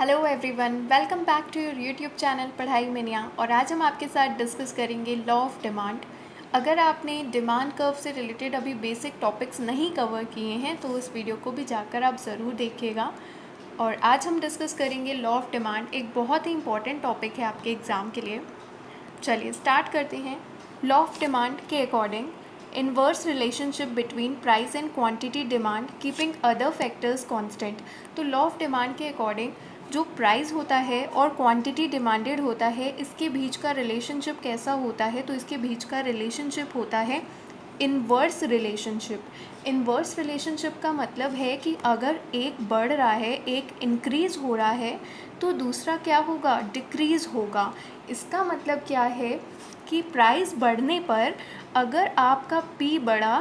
Hello everyone, welcome back to your YouTube channel Padhai Miniya. और आज हम आपके साथ डिस्कस करेंगे लॉ ऑफ डिमांड। अगर आपने डिमांड कर्व से रिलेटेड अभी बेसिक टॉपिक्स नहीं कवर किए हैं तो इस वीडियो को भी जाकर आप ज़रूर देखिएगा। और आज हम डिस्कस करेंगे लॉ ऑफ डिमांड, एक बहुत ही इंपॉर्टेंट टॉपिक है आपके एग्ज़ाम के लिए। चलिए स्टार्ट करते हैं। लॉ ऑफ डिमांड के according inverse relationship between price and quantity demand keeping other factors constant. तो लॉ ऑफ डिमांड के अकॉर्डिंग जो प्राइस होता है और क्वांटिटी डिमांडेड होता है, इसके बीच का रिलेशनशिप कैसा होता है? तो इसके बीच का रिलेशनशिप होता है इनवर्स रिलेशनशिप। इनवर्स रिलेशनशिप का मतलब है कि अगर एक बढ़ रहा है, एक इंक्रीज़ हो रहा है, तो दूसरा क्या होगा? डिक्रीज़ होगा। इसका मतलब क्या है कि प्राइस बढ़ने पर अगर आपका पी बढ़ा,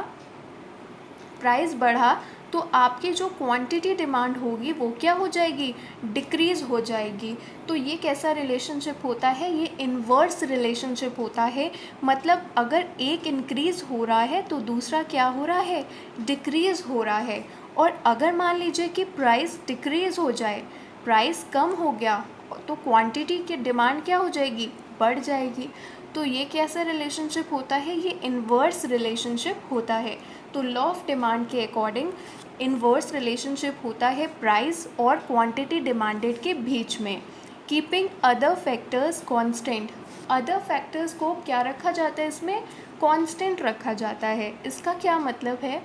प्राइस बढ़ा, तो आपकी जो क्वांटिटी डिमांड होगी वो क्या हो जाएगी? डिक्रीज़ हो जाएगी। तो ये कैसा रिलेशनशिप होता है? ये इनवर्स रिलेशनशिप होता है। मतलब अगर एक इंक्रीज़ हो रहा है तो दूसरा क्या हो रहा है? डिक्रीज़ हो रहा है। और अगर मान लीजिए कि प्राइस डिक्रीज़ हो जाए, प्राइस कम हो गया, तो क्वांटिटी की डिमांड क्या हो जाएगी? बढ़ जाएगी। तो ये कैसा रिलेशनशिप होता है? ये इनवर्स रिलेशनशिप होता है। तो लॉ ऑफ डिमांड के अकॉर्डिंग इनवर्स रिलेशनशिप होता है प्राइस और क्वांटिटी डिमांडेड के बीच में। Keeping other factors constant. Other factors को क्या रखा जाता है? इसमें कांस्टेंट रखा जाता है। इसका क्या मतलब है?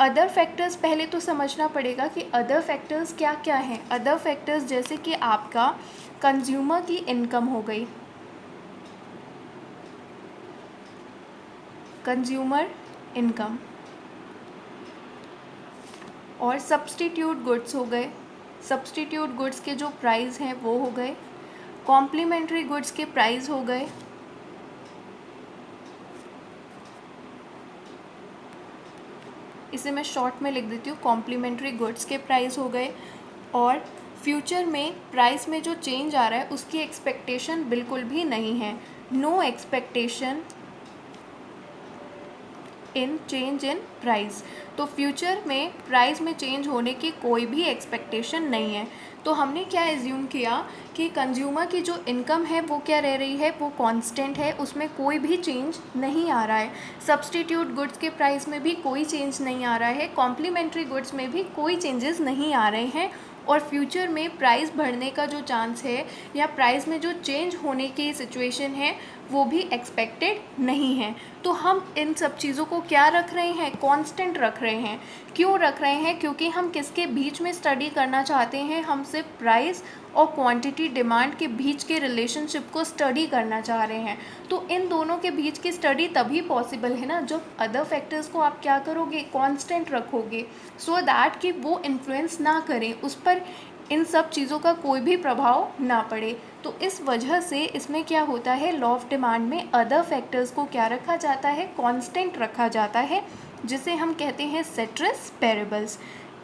अदर फैक्टर्स पहले तो समझना पड़ेगा कि अदर फैक्टर्स क्या क्या हैं। अदर फैक्टर्स जैसे कि आपका कंज्यूमर की इनकम हो गई, कंज्यूमर इनकम, और सब्स्टिट्यूट गुड्स हो गए। सब्स्टिट्यूट गुड्स के जो प्राइस हैं वो हो गए। कॉम्प्लीमेंट्री गुड्स के प्राइस हो गए। इसे मैं शॉर्ट में लिख देती हूँ, कॉम्प्लीमेंट्री गुड्स के प्राइस हो गए। और फ्यूचर में प्राइस में जो चेंज आ रहा है उसकी एक्सपेक्टेशन बिल्कुल भी नहीं है। No expectation in change in price. तो फ्यूचर में प्राइस में चेंज होने की कोई भी एक्सपेक्टेशन नहीं है। तो हमने क्या एज्यूम किया कि कंज्यूमर की जो इनकम है वो क्या रह रही है? वो कांस्टेंट है, उसमें कोई भी चेंज नहीं आ रहा है। सब्स्टिट्यूट गुड्स के प्राइस में भी कोई चेंज नहीं आ रहा है। कॉम्प्लीमेंट्री गुड्स में भी कोई चेंजेस नहीं आ रहे हैं। और फ्यूचर में प्राइस बढ़ने का जो चांस है या प्राइस में जो चेंज होने की सिचुएशन है वो भी एक्सपेक्टेड नहीं है। तो हम इन सब चीज़ों को क्या रख रहे हैं? कांस्टेंट रख रहे हैं। क्यों रख रहे हैं? क्योंकि हम किसके बीच में स्टडी करना चाहते हैं? हम सिर्फ प्राइस और क्वांटिटी डिमांड के बीच के रिलेशनशिप को स्टडी करना चाह रहे हैं। तो इन दोनों के बीच की स्टडी तभी पॉसिबल है ना जब अदर फैक्टर्स को आप क्या करोगे? कांस्टेंट रखोगे, सो दैट कि वो इन्फ्लुएंस ना करें, उस पर इन सब चीज़ों का कोई भी प्रभाव ना पड़े। तो इस वजह से इसमें क्या होता है? लॉ ऑफ डिमांड में अदर फैक्टर्स को क्या रखा जाता है? कांस्टेंट रखा जाता है, जिसे हम कहते हैं सेट्रिस पेरेबल्स।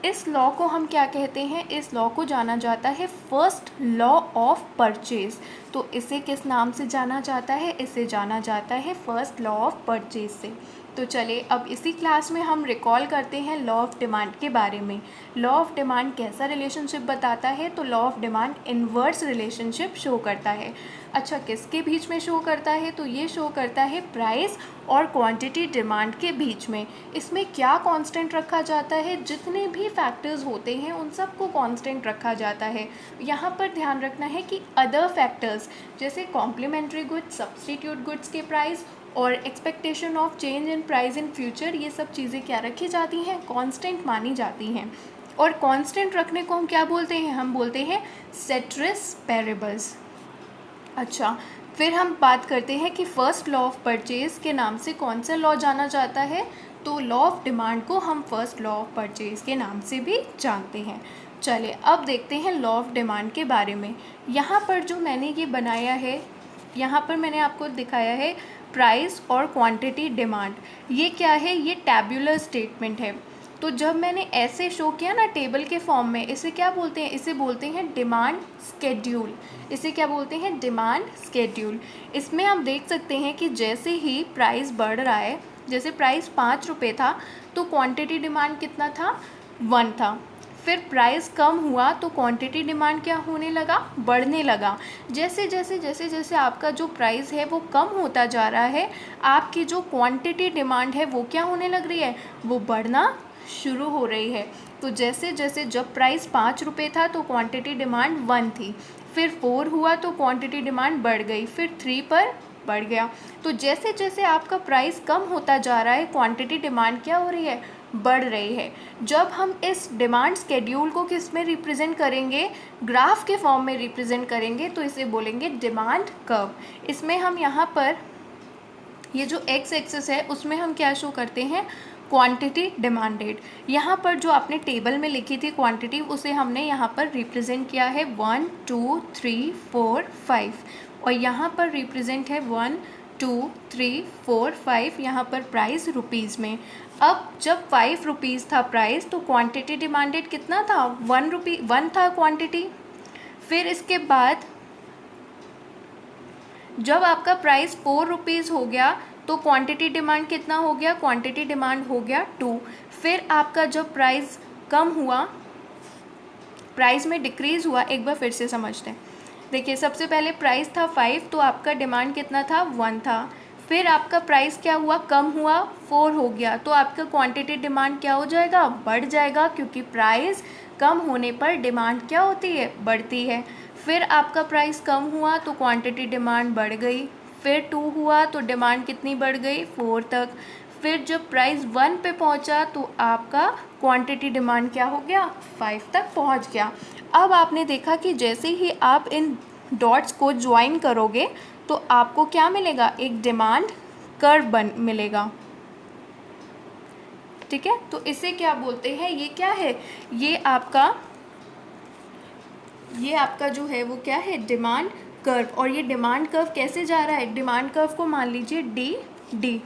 इस लॉ को हम क्या कहते हैं? इस लॉ को जाना जाता है फर्स्ट लॉ ऑफ परचेज। तो इसे किस नाम से जाना जाता है? इसे जाना जाता है फर्स्ट लॉ ऑफ परचेज से। तो चलिए अब इसी क्लास में हम रिकॉल करते हैं लॉ ऑफ डिमांड के बारे में। लॉ ऑफ डिमांड कैसा रिलेशनशिप बताता है? तो law of demand inverse relationship show करता है। अच्छा, किसके बीच में शो करता है? तो ये शो करता है प्राइस और क्वांटिटी डिमांड के बीच में। इसमें क्या कांस्टेंट रखा जाता है? जितने भी फैक्टर्स होते हैं उन सबको कांस्टेंट रखा जाता है। यहाँ पर ध्यान रखना है कि अदर फैक्टर्स जैसे कॉम्प्लीमेंट्री गुड्स, सब्स्टिट्यूट गुड्स के प्राइस और expectation of change in price in future, ये सब चीज़ें क्या रखी जाती हैं? कांस्टेंट मानी जाती हैं। और कांस्टेंट रखने को हम क्या बोलते हैं? हम बोलते हैं सेट्रिस पेरेबल्स। अच्छा, फिर हम बात करते हैं कि फर्स्ट लॉ ऑफ परचेज के नाम से कौन सा लॉ जाना जाता है? तो लॉ ऑफ डिमांड को हम फर्स्ट लॉ ऑफ परचेज के नाम से भी जानते हैं। चलिए अब देखते हैं लॉ ऑफ डिमांड के बारे में। यहाँ पर जो मैंने ये बनाया है, यहाँ पर मैंने आपको दिखाया है प्राइस और क्वांटिटी डिमांड। ये क्या है? ये टैब्यूलर स्टेटमेंट है। तो जब मैंने ऐसे शो किया ना टेबल के फॉर्म में, इसे क्या बोलते हैं? इसे बोलते हैं डिमांड स्केड्यूल। इसे क्या बोलते हैं? Demand schedule. इसमें आप देख सकते हैं कि जैसे ही प्राइस बढ़ रहा है, जैसे प्राइस 5 रुपये था तो क्वांटिटी डिमांड कितना था? 1 था। फिर प्राइस कम हुआ तो क्वांटिटी डिमांड क्या होने लगा, बढ़ने लगा। जैसे जैसे आपका जो प्राइस है वो कम होता जा रहा है, आपकी जो क्वांटिटी डिमांड है वो क्या होने लग रही है, वो बढ़ना शुरू हो रही है। तो जैसे जैसे जब प्राइस 5 रुपये था तो क्वांटिटी डिमांड 1 थी, फिर 4 हुआ तो क्वांटिटी डिमांड बढ़ गई, फिर 3 पर बढ़ गया। तो जैसे जैसे आपका प्राइस कम होता जा रहा है, क्वांटिटी डिमांड क्या हो रही है, बढ़ रही है। जब हम इस डिमांड स्केड्यूल को किस में रिप्रेजेंट करेंगे, ग्राफ के फॉर्म में रिप्रेजेंट करेंगे, तो इसे बोलेंगे डिमांड कर्व। इसमें हम यहाँ पर ये जो एक्स एक्सिस है उसमें हम क्या शो करते हैं, क्वांटिटी डिमांडेड। यहाँ पर जो आपने टेबल में लिखी थी क्वांटिटी, उसे हमने यहाँ पर रिप्रेजेंट किया है 1 2 3 4 5, और यहाँ पर रिप्रेजेंट है 1 2 3 4 5, यहाँ पर प्राइस रुपीज़ में। अब जब 5 रुपीज़ था प्राइस तो क्वांटिटी डिमांडेड कितना था, 1 था क्वांटिटी। फिर इसके बाद जब आपका प्राइस 4 रुपीज़ हो गया तो क्वांटिटी डिमांड कितना हो गया, क्वांटिटी डिमांड हो गया 2। फिर आपका जब प्राइस कम हुआ, प्राइस में डिक्रीज़ हुआ, एक बार फिर से समझते हैं। देखिए सबसे पहले प्राइस था 5 तो आपका डिमांड कितना था, 1 था। फिर आपका प्राइस क्या हुआ, कम हुआ, 4 हो गया, तो आपका क्वांटिटी डिमांड क्या हो जाएगा, बढ़ जाएगा, क्योंकि प्राइस कम होने पर डिमांड क्या होती है, बढ़ती है। फिर आपका प्राइस कम हुआ तो क्वांटिटी डिमांड बढ़ गई, फिर 2 हुआ तो डिमांड कितनी बढ़ गई, 4 तक। फिर जब प्राइस 1 पे पहुंचा तो आपका क्वांटिटी डिमांड क्या हो गया, 5 तक पहुंच गया। अब आपने देखा कि जैसे ही आप इन डॉट्स को ज्वाइन करोगे तो आपको क्या मिलेगा, एक डिमांड कर्व मिलेगा। ठीक है, तो इसे क्या बोलते हैं, ये क्या है, ये आपका जो है वो क्या है, डिमांड कर्व। और ये डिमांड कर्व कैसे जा रहा है, डिमांड कर्व को मान लीजिए डी।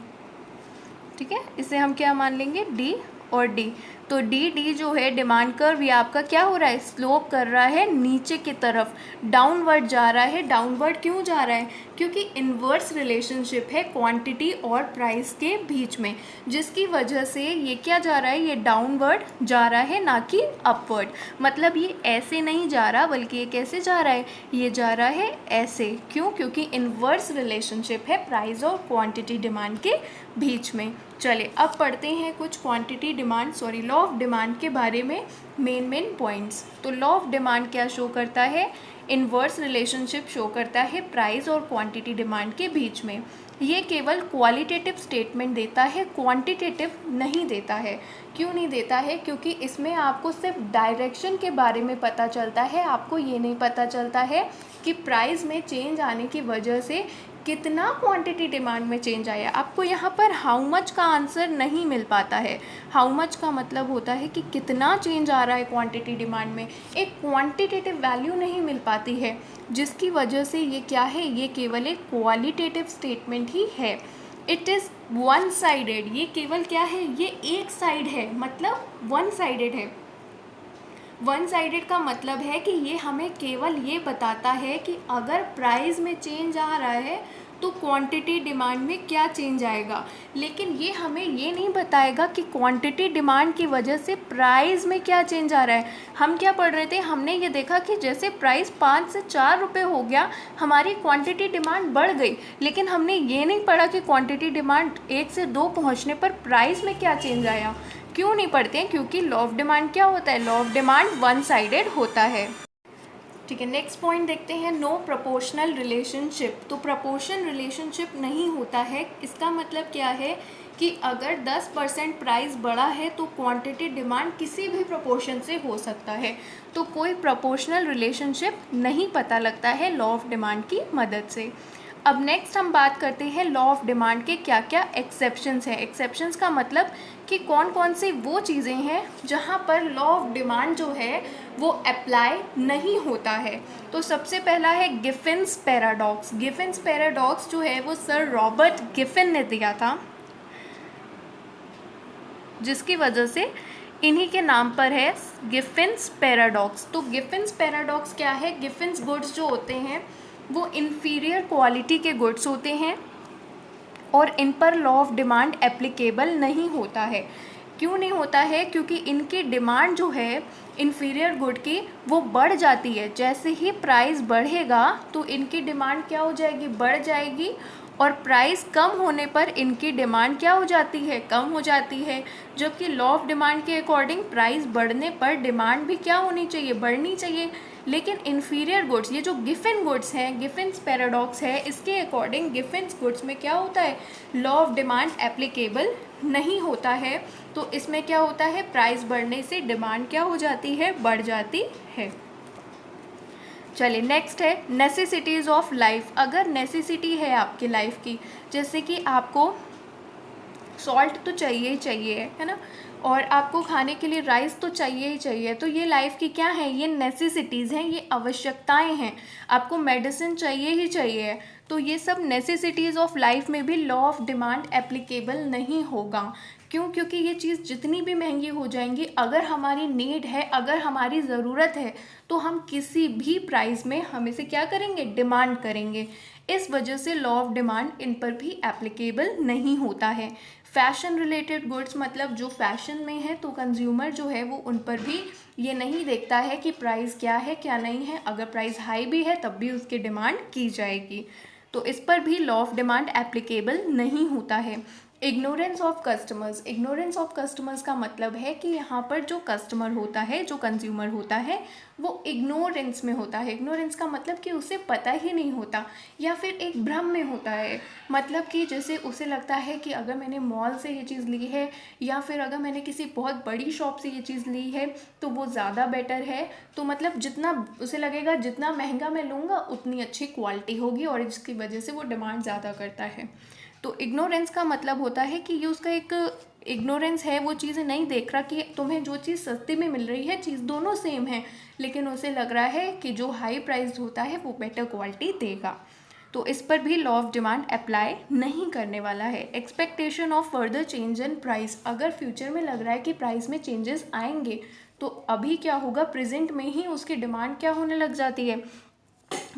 ठीक है, इसे हम क्या मान लेंगे, डी और डी। तो डी जो है डिमांड कर्व, ये आपका क्या हो रहा है, स्लोप कर रहा है नीचे की तरफ, डाउनवर्ड जा रहा है। डाउनवर्ड क्यों जा रहा है, क्योंकि इन्वर्स रिलेशनशिप है क्वांटिटी और प्राइस के बीच में, जिसकी वजह से ये क्या जा रहा है, ये डाउनवर्ड जा रहा है, ना कि अपवर्ड। मतलब ये ऐसे नहीं जा रहा, बल्कि ये कैसे जा रहा है, ये जा रहा है ऐसे। क्यों, क्योंकि इन्वर्स रिलेशनशिप है प्राइस और क्वांटिटी डिमांड के बीच में। चलिए अब पढ़ते हैं कुछ quantity demand law of demand के बारे में मेन पॉइंट्स। तो लॉ ऑफ डिमांड क्या शो करता है, इन्वर्स रिलेशनशिप शो करता है प्राइस और क्वांटिटी डिमांड के बीच में। ये केवल क्वालिटेटिव स्टेटमेंट देता है, क्वांटिटेटिव नहीं देता है। क्यों नहीं देता है, क्योंकि इसमें आपको सिर्फ डायरेक्शन के बारे में पता चलता है, आपको ये नहीं पता चलता है कि प्राइस में चेंज आने की वजह से कितना क्वांटिटी डिमांड में चेंज आया। आपको यहाँ पर हाउ मच का आंसर नहीं मिल पाता है। हाउ मच का मतलब होता है कि कितना चेंज आ रहा है क्वांटिटी डिमांड में, एक क्वांटिटेटिव वैल्यू नहीं मिल पाती है, जिसकी वजह से ये क्या है, ये केवल एक क्वालिटेटिव स्टेटमेंट ही है। इट इज़ वन साइडेड, ये केवल क्या है, ये एक साइड है, मतलब वन साइडेड है। वन साइडेड का मतलब है कि ये हमें केवल ये बताता है कि अगर प्राइस में चेंज आ रहा है तो क्वांटिटी डिमांड में क्या चेंज आएगा, लेकिन ये हमें ये नहीं बताएगा कि क्वांटिटी डिमांड की वजह से प्राइस में क्या चेंज आ रहा है। हम क्या पढ़ रहे थे, हमने ये देखा कि जैसे प्राइस 5 से 4 रुपये हो गया, हमारी क्वांटिटी डिमांड बढ़ गई, लेकिन हमने ये नहीं पढ़ा कि क्वांटिटी डिमांड 1 से 2 पहुँचने पर प्राइस में क्या चेंज आया। क्यों नहीं पढ़ते हैं, क्योंकि लॉ ऑफ डिमांड क्या होता है, law of demand one sided होता है। ठीक है, नेक्स्ट पॉइंट देखते हैं, नो प्रोपोर्शनल रिलेशनशिप। तो प्रोपोर्शन रिलेशनशिप नहीं होता है। इसका मतलब क्या है कि अगर 10% प्राइस बढ़ा है तो क्वांटिटी डिमांड किसी भी प्रोपोर्शन से हो सकता है। तो कोई प्रोपोर्शनल रिलेशनशिप नहीं पता लगता है लॉ ऑफ डिमांड की मदद से। अब नेक्स्ट हम बात करते हैं लॉ ऑफ डिमांड के क्या क्या एक्सेप्शंस हैं। एक्सेप्शंस का मतलब कि कौन कौन सी वो चीज़ें हैं जहाँ पर लॉ ऑफ डिमांड जो है वो अप्लाई नहीं होता है। तो सबसे पहला है गिफिन्स पैराडॉक्स। गिफिन्स पैराडॉक्स जो है वो सर रॉबर्ट गिफिन ने दिया था, जिसकी वजह से इन्हीं के नाम पर है गिफिन्स पैराडॉक्स। तो गिफिन्स पैराडॉक्स क्या है, गिफिन्स गुड्स जो होते हैं वो इन्फीरियर क्वालिटी के गुड्स होते हैं और इन पर लॉ ऑफ डिमांड एप्लीकेबल नहीं होता है। क्यों नहीं होता है? क्योंकि इनकी डिमांड जो है इन्फीरियर गुड की वो बढ़ जाती है। जैसे ही प्राइस बढ़ेगा तो इनकी डिमांड क्या हो जाएगी? बढ़ जाएगी, और प्राइस कम होने पर इनकी डिमांड क्या हो जाती है? कम हो जाती है। जबकि लॉ ऑफ डिमांड के अकॉर्डिंग प्राइस बढ़ने पर डिमांड भी क्या होनी चाहिए? बढ़नी चाहिए। लेकिन इन्फीरियर गुड्स, ये जो गिफिन गुड्स हैं, गिफिन्स पैराडॉक्स है, इसके अकॉर्डिंग गिफिन्स गुड्स में क्या होता है? लॉ ऑफ डिमांड एप्लीकेबल नहीं होता है। तो इसमें क्या होता है? प्राइस बढ़ने से डिमांड क्या हो जाती है? बढ़ जाती है। चलिए नेक्स्ट है नेसेसिटीज़ ऑफ लाइफ। अगर नेसेसिटी है आपकी लाइफ की, जैसे कि आपको सॉल्ट तो चाहिए ही चाहिए है ना, और आपको खाने के लिए राइस तो चाहिए ही चाहिए, तो ये लाइफ की क्या है? ये नेसेसिटीज़ हैं, ये आवश्यकताएं हैं। आपको मेडिसिन चाहिए ही चाहिए, तो ये सब नेसेसिटीज़ ऑफ लाइफ में भी लॉ ऑफ डिमांड एप्लीकेबल नहीं होगा। क्यों? क्योंकि ये चीज़ जितनी भी महंगी हो जाएंगी, अगर हमारी नीड है, अगर हमारी ज़रूरत है, तो हम किसी भी प्राइस में हम इसे क्या करेंगे? डिमांड करेंगे। इस वजह से लॉ ऑफ डिमांड इन पर भी एप्लीकेबल नहीं होता है। फैशन रिलेटेड गुड्स, मतलब जो फैशन में है, तो कंज्यूमर जो है वो उन पर भी ये नहीं देखता है कि प्राइस क्या है क्या नहीं है। अगर प्राइस हाई भी है तब भी उसकी डिमांड की जाएगी, तो इस पर भी लॉ ऑफ डिमांड एप्लीकेबल नहीं होता है। Ignorance of customers. Ignorance of customers का मतलब है कि यहाँ पर जो कस्टमर होता है, जो कंज्यूमर होता है, वो इग्नोरेंस में होता है। इग्नोरेंस का मतलब कि उसे पता ही नहीं होता, या फिर एक भ्रम में होता है। मतलब कि जैसे उसे लगता है कि अगर मैंने मॉल से ये चीज़ ली है, या फिर अगर मैंने किसी बहुत बड़ी शॉप से ये चीज़ ली है, तो वो ज़्यादा बेटर है। तो मतलब जितना उसे लगेगा जितना महंगा मैं लूँगा उतनी अच्छी क्वालिटी होगी, और इसकी वजह से वो डिमांड ज़्यादा करता है। तो इग्नोरेंस का मतलब होता है कि ये उसका एक इग्नोरेंस है, वो चीज़ें नहीं देख रहा कि तुम्हें जो चीज़ सस्ती में मिल रही है, चीज़ दोनों सेम है, लेकिन उसे लग रहा है कि जो हाई प्राइस होता है वो बेटर क्वालिटी देगा। तो इस पर भी लॉ ऑफ डिमांड अप्लाई नहीं करने वाला है। Expectation of further change in price. अगर फ्यूचर में लग रहा है कि प्राइस में चेंजेस आएंगे, तो अभी क्या होगा? प्रेजेंट में ही उसकी डिमांड क्या होने लग जाती है?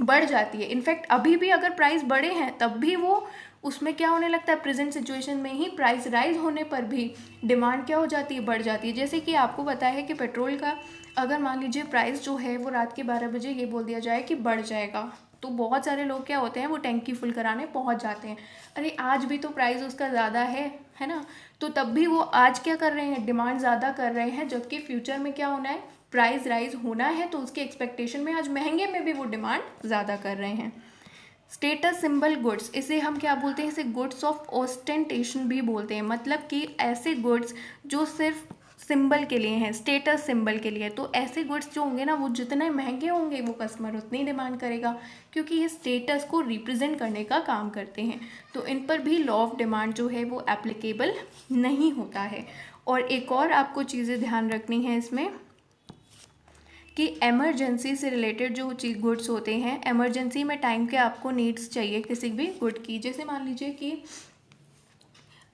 बढ़ जाती है। इनफैक्ट अभी भी अगर प्राइस बढ़े हैं तब भी वो उसमें क्या होने लगता है? प्रेजेंट सिचुएशन में ही प्राइस राइज होने पर भी डिमांड क्या हो जाती है? बढ़ जाती है। जैसे कि आपको पता है कि पेट्रोल का अगर मान लीजिए प्राइस जो है वो रात के 12 बजे ये बोल दिया जाए कि बढ़ जाएगा, तो बहुत सारे लोग क्या होते हैं? वो टैंकी फुल कराने पहुंच जाते हैं। अरे आज भी तो प्राइस उसका ज़्यादा है ना, तो तब भी वो आज क्या कर रहे हैं? डिमांड ज़्यादा कर रहे हैं, जबकि फ्यूचर में क्या होना है? प्राइस राइज होना है, तो उसके एक्सपेक्टेशन में आज महंगे में भी वो डिमांड ज़्यादा कर रहे हैं। स्टेटस सिंबल गुड्स, इसे हम क्या बोलते हैं? इसे गुड्स ऑफ ऑस्टेंटेशन भी बोलते हैं। मतलब कि ऐसे गुड्स जो सिर्फ सिंबल के लिए हैं, स्टेटस सिंबल के लिए। तो ऐसे गुड्स जो होंगे ना, वो जितने महंगे होंगे वो कस्टमर उतनी डिमांड करेगा, क्योंकि ये स्टेटस को रिप्रेजेंट करने का काम करते हैं। तो इन पर भी लॉ ऑफ डिमांड जो है वो एप्लीकेबल नहीं होता है। और एक और आपको चीज़ें ध्यान रखनी है इसमें, कि एमरजेंसी से रिलेटेड जो चीज गुड्स होते हैं, एमरजेंसी में टाइम के आपको नीड्स चाहिए किसी भी गुड की। जैसे मान लीजिए कि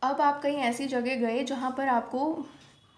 अब आप कहीं ऐसी जगह गए जहाँ पर आपको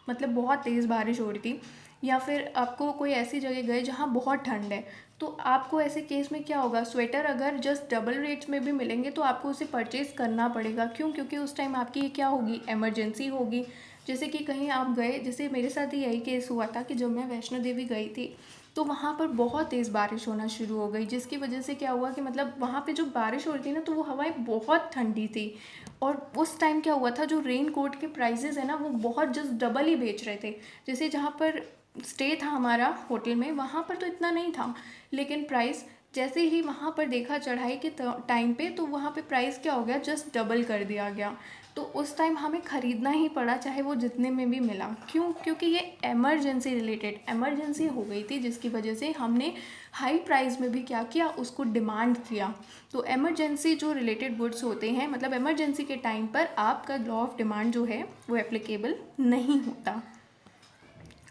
मतलब बहुत तेज़ बारिश हो रही थी, या फिर आपको कोई ऐसी जगह गए जहाँ बहुत ठंड है, तो आपको ऐसे केस में क्या होगा? स्वेटर अगर जस्ट डबल रेट्स में भी मिलेंगे तो आपको उसे परचेज़ करना पड़ेगा। क्यों? क्योंकि उस टाइम आपकी क्या होगी? इमरजेंसी होगी। जैसे कि कहीं आप गए, जैसे मेरे साथ ही यही केस हुआ था कि जब मैं वैष्णो देवी गई थी, तो वहाँ पर बहुत तेज़ बारिश होना शुरू हो गई, जिसकी वजह से क्या हुआ कि मतलब वहाँ पे जो बारिश हो रही थी ना, तो वो हवाएं बहुत ठंडी थी। और उस टाइम क्या हुआ था, जो रेन कोट के प्राइजेज़ है ना, वो बहुत जस्ट डबल ही बेच रहे थे। जैसे जहाँ पर स्टे था हमारा होटल में, वहाँ पर तो इतना नहीं था, लेकिन प्राइस जैसे ही वहाँ पर देखा चढ़ाई के टाइम पे, तो वहाँ पे प्राइस क्या हो गया? जस्ट डबल कर दिया गया। तो उस टाइम हमें ख़रीदना ही पड़ा, चाहे वो जितने में भी मिला। क्यों? क्योंकि ये एमरजेंसी रिलेटेड एमरजेंसी हो गई थी, जिसकी वजह से हमने हाई प्राइस में भी क्या किया? उसको डिमांड किया। तो एमरजेंसी जो रिलेटेड गुड्स होते हैं, मतलब एमरजेंसी के टाइम पर आपका लॉ ऑफ डिमांड जो है वो एप्लीकेबल नहीं होता।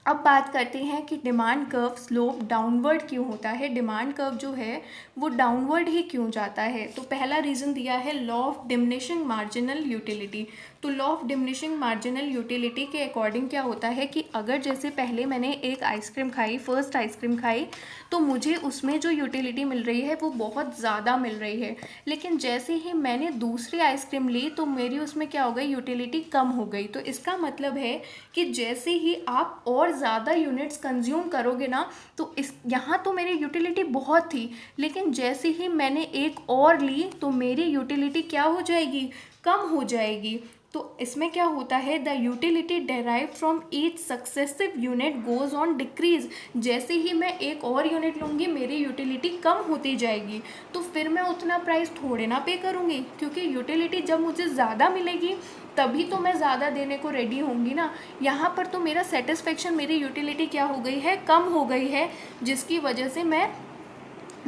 अब बात करते हैं कि डिमांड कर्व स्लोप डाउनवर्ड क्यों होता है। डिमांड कर्व जो है वो डाउनवर्ड ही क्यों जाता है? तो पहला रीज़न दिया है law of diminishing marginal utility. तो law of diminishing marginal utility के अकॉर्डिंग क्या होता है कि अगर जैसे पहले मैंने एक आइसक्रीम खाई, फर्स्ट आइसक्रीम खाई, तो मुझे उसमें जो यूटिलिटी मिल रही है वो बहुत ज़्यादा मिल रही है, लेकिन जैसे ही मैंने दूसरी आइसक्रीम ली तो मेरी उसमें क्या हो गई, यूटिलिटी कम हो गई। तो इसका मतलब है कि जैसे ही आप और ज़्यादा यूनिट्स कंज्यूम करोगे ना, तो इस यहाँ तो मेरी यूटिलिटी बहुत थी, लेकिन जैसे ही मैंने एक और ली तो मेरी यूटिलिटी क्या हो जाएगी, कम हो जाएगी। तो इसमें क्या होता है, the utility derive from each successive unit goes on decrease. जैसे ही मैं एक और यूनिट लूँगी मेरी यूटिलिटी कम होती जाएगी, तो फिर मैं उतना प्राइस थोड़े ना पे करूँगी, क्योंकि यूटिलिटी जब मुझे ज़्यादा मिलेगी तभी तो मैं ज़्यादा देने को रेडी होंगी ना। यहाँ पर तो मेरा सेटिस्फेक्शन, मेरी यूटिलिटी क्या हो गई है, कम हो गई है, जिसकी वजह से मैं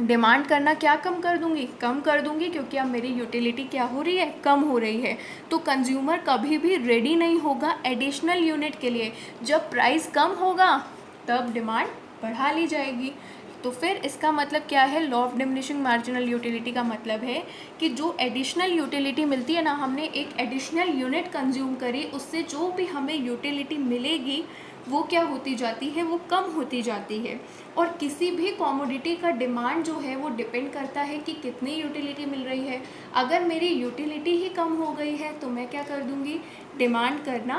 डिमांड करना क्या कम कर दूंगी, कम कर दूंगी, क्योंकि अब मेरी यूटिलिटी क्या हो रही है, कम हो रही है। तो कंज्यूमर कभी भी रेडी नहीं होगा एडिशनल यूनिट के लिए। जब प्राइस कम होगा तब डिमांड बढ़ा ली जाएगी। तो फिर इसका मतलब क्या है, law of diminishing marginal utility का मतलब है कि जो एडिशनल यूटिलिटी मिलती है ना, हमने एक एडिशनल यूनिट कंज्यूम करी, उससे जो भी हमें यूटिलिटी मिलेगी वो क्या होती जाती है, वो कम होती जाती है। और किसी भी कॉमोडिटी का डिमांड जो है वो डिपेंड करता है कि कितनी यूटिलिटी मिल रही है। अगर मेरी यूटिलिटी ही कम हो गई है तो मैं क्या कर दूंगी, डिमांड करना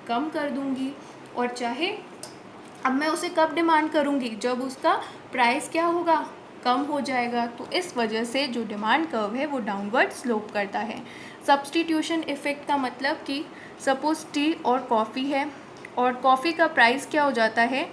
कम कर दूंगी। और चाहे अब मैं उसे कब डिमांड करूंगी, जब उसका प्राइस क्या होगा, कम हो जाएगा। तो इस वजह से जो डिमांड कर्व है वो डाउनवर्ड स्लोप करता है। सब्स्टिट्यूशन इफेक्ट का मतलब कि सपोज टी और कॉफ़ी है, और कॉफ़ी का प्राइस क्या हो जाता है,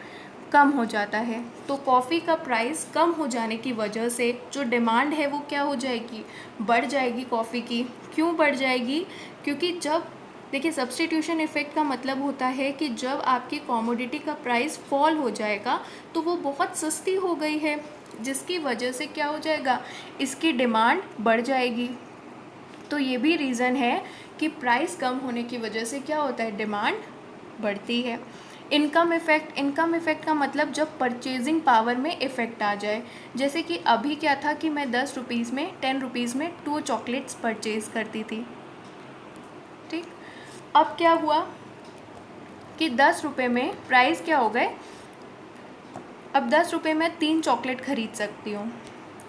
कम हो जाता है। तो कॉफ़ी का प्राइस कम हो जाने की वजह से जो डिमांड है वो क्या हो जाएगी, बढ़ जाएगी कॉफ़ी की। क्यों बढ़ जाएगी, क्योंकि जब देखिए सब्स्टिट्यूशन इफेक्ट का मतलब होता है कि जब आपकी कॉमोडिटी का प्राइस फॉल हो जाएगा तो वो बहुत सस्ती हो गई है, जिसकी वजह से क्या हो जाएगा, इसकी डिमांड बढ़ जाएगी। तो ये भी रीज़न है कि प्राइस कम होने की वजह से क्या होता है, डिमांड बढ़ती है। इनकम इफेक्ट का मतलब जब परचेजिंग पावर में इफ़ेक्ट आ जाए। जैसे कि अभी क्या था कि मैं 10 रुपीज़ में 10 रुपीज़ में 2 चॉकलेट्स परचेज़ करती थी, ठीक। अब क्या हुआ कि 10 रुपये में प्राइस क्या हो गए, अब 10 रुपये में 3 चॉकलेट खरीद सकती हूँ,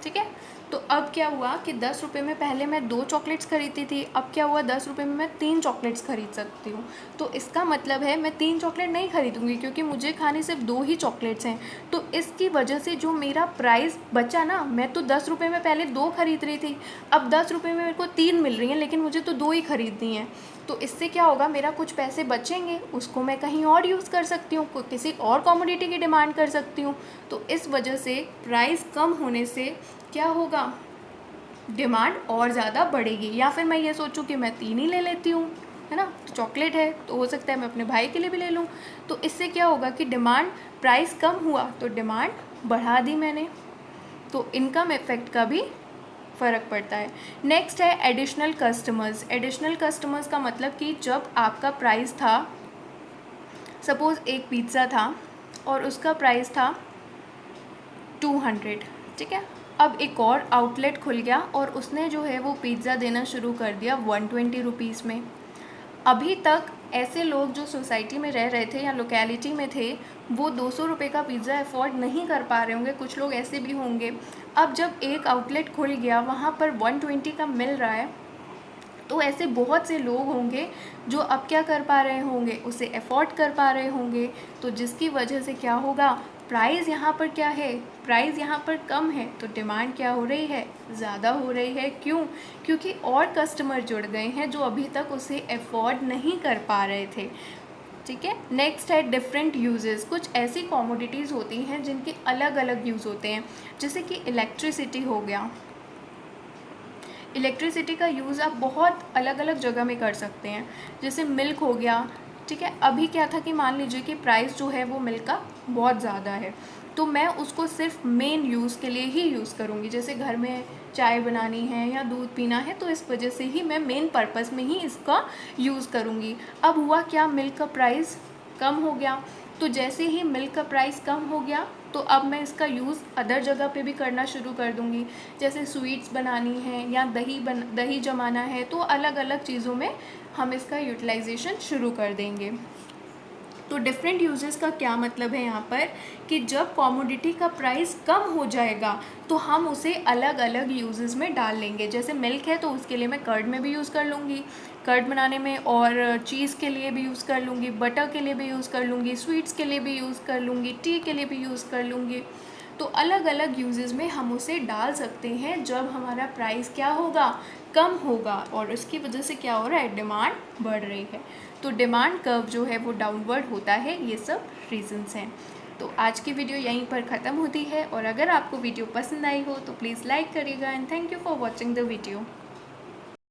ठीक है। तो अब क्या हुआ कि 10 रुपये में पहले मैं 2 चॉकलेट्स खरीदती थी, अब क्या हुआ 10 रुपये में मैं 3 चॉकलेट्स खरीद सकती हूँ। तो इसका मतलब है मैं 3 चॉकलेट नहीं खरीदूँगी, क्योंकि मुझे खाने सिर्फ 2 ही चॉकलेट्स हैं। तो इसकी वजह से जो मेरा प्राइस बचा ना, मैं तो 10 रुपये में पहले 2 खरीद रही थी, अब 10 रुपये में मेरे को 3 मिल रही हैं, लेकिन मुझे तो 2 ही खरीदनी है। तो इससे क्या होगा, मेरा कुछ पैसे बचेंगे, उसको मैं कहीं और यूज़ कर सकती हूँ, किसी और कमोडिटी की डिमांड कर सकती हूँ। तो इस वजह से प्राइस कम होने से क्या होगा, डिमांड और ज़्यादा बढ़ेगी। या फिर मैं ये सोचूं कि मैं 3 ही ले लेती हूँ, है ना, चॉकलेट है तो हो सकता है मैं अपने भाई के लिए भी ले लूँ। तो इससे क्या होगा कि डिमांड, प्राइस कम हुआ तो डिमांड बढ़ा दी मैंने। तो इनकम इफेक्ट का भी फ़र्क पड़ता है। नेक्स्ट है एडिशनल कस्टमर्स। एडिशनल कस्टमर्स का मतलब कि जब आपका प्राइस था, सपोज़ एक पिज़्ज़ा था और उसका प्राइस था 200, ठीक है। अब एक और आउटलेट खुल गया और उसने जो है वो पिज़्ज़ा देना शुरू कर दिया 120 रुपीज़ में। अभी तक ऐसे लोग जो सोसाइटी में रह रहे थे या लोकेलिटी में थे, वो 200 रुपये का पिज़्ज़ा अफोर्ड नहीं कर पा रहे होंगे, कुछ लोग ऐसे भी होंगे। अब जब एक आउटलेट खुल गया, वहाँ पर 120 का मिल रहा है, तो ऐसे बहुत से लोग होंगे जो अब क्या कर पा रहे होंगे, उसे अफोर्ड कर पा रहे होंगे। तो जिसकी वजह से क्या होगा, प्राइस यहाँ पर क्या है, प्राइस यहाँ पर कम है, तो डिमांड क्या हो रही है, ज़्यादा हो रही है। क्यों, क्योंकि और कस्टमर जुड़ गए हैं जो अभी तक उसे अफोर्ड नहीं कर पा रहे थे, ठीक है। नेक्स्ट है डिफरेंट यूजेस। कुछ ऐसी कॉमोडिटीज़ होती हैं जिनके अलग अलग यूज़ होते हैं, जैसे कि इलेक्ट्रिसिटी हो गया। इलेक्ट्रिसिटी का यूज़ आप बहुत अलग अलग जगह में कर सकते हैं, जैसे मिल्क हो गया, ठीक है। अभी क्या था कि मान लीजिए कि प्राइस जो है वो मिल्क का बहुत ज़्यादा है, तो मैं उसको सिर्फ मेन यूज़ के लिए ही यूज़ करूँगी, जैसे घर में चाय बनानी है या दूध पीना है, तो इस वजह से ही मैं मेन पर्पस में ही इसका यूज़ करूँगी। अब हुआ क्या, मिल्क का प्राइस कम हो गया, तो जैसे ही मिल्क का प्राइस कम हो गया तो अब मैं इसका यूज़ अदर जगह पे भी करना शुरू कर दूँगी। जैसे स्वीट्स बनानी है या दही जमाना है, तो अलग अलग चीज़ों में हम इसका यूटिलाइजेशन शुरू कर देंगे। तो डिफरेंट यूजेस का क्या मतलब है यहाँ पर कि जब कॉमोडिटी का प्राइस कम हो जाएगा तो हम उसे अलग अलग यूजेस में डाल लेंगे। जैसे मिल्क है तो उसके लिए मैं कर्ड में भी यूज़ कर लूँगी, कर्ड बनाने में, और चीज़ के लिए भी यूज़ कर लूँगी, बटर के लिए भी यूज़ कर लूँगी, स्वीट्स के लिए भी यूज़ कर लूँगी, टी के लिए भी यूज़ कर लूँगी। तो अलग अलग यूजेस में हम उसे डाल सकते हैं जब हमारा प्राइस क्या होगा, कम होगा, और उसकी वजह से क्या हो रहा है, डिमांड बढ़ रही है। तो डिमांड कर्व जो है वो डाउनवर्ड होता है। ये सब रीजंस हैं। तो आज की वीडियो यहीं पर ख़त्म होती है, और अगर आपको वीडियो पसंद आई हो तो प्लीज़ लाइक करिएगा, and thank you for watching the video.